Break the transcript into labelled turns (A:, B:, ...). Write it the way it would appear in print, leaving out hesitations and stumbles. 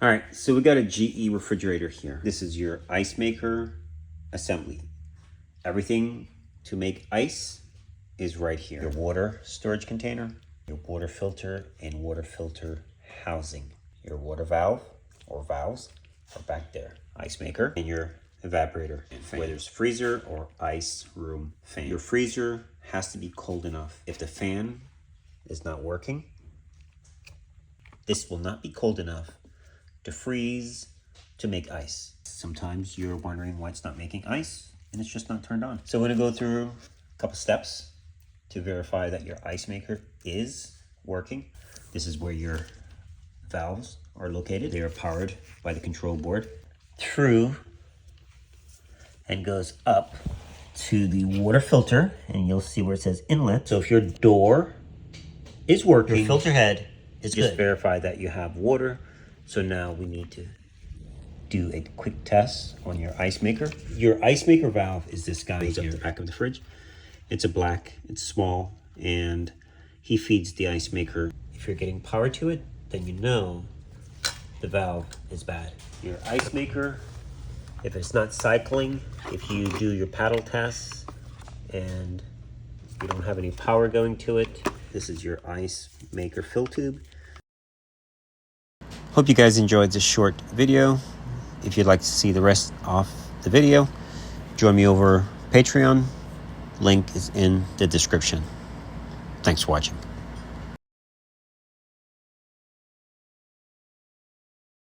A: All right, so we got a GE refrigerator here. This is your ice maker assembly. Everything to make ice is right here. Your water storage container, your water filter and water filter housing. Your water valve or valves are back there. Ice maker and your evaporator and fan. Whether it's freezer or ice room fan. Your freezer has to be cold enough. If the fan is not working, this will not be cold enough to freeze to make ice. Sometimes you're wondering why it's not making ice and it's just not turned on. So we're gonna go through a couple steps to verify that your ice maker is working. This is where your valves are located. They are powered by the control board through and goes up to the water filter, and you'll see where it says inlet. So if your door is working, your filter head is just good. Verify that you have water. So now we need to do a quick test on your ice maker. Your ice maker valve is this guy here, the back of the fridge. It's a black, it's small, and he feeds the ice maker. If you're getting power to it, then you know the valve is bad. Your ice maker, if it's not cycling, if you do your paddle tests and you don't have any power going to it, this is your ice maker fill tube. Hope you guys enjoyed this short video. If you'd like to see the rest of the video, join me over Patreon. Link is in the description. Thanks for watching.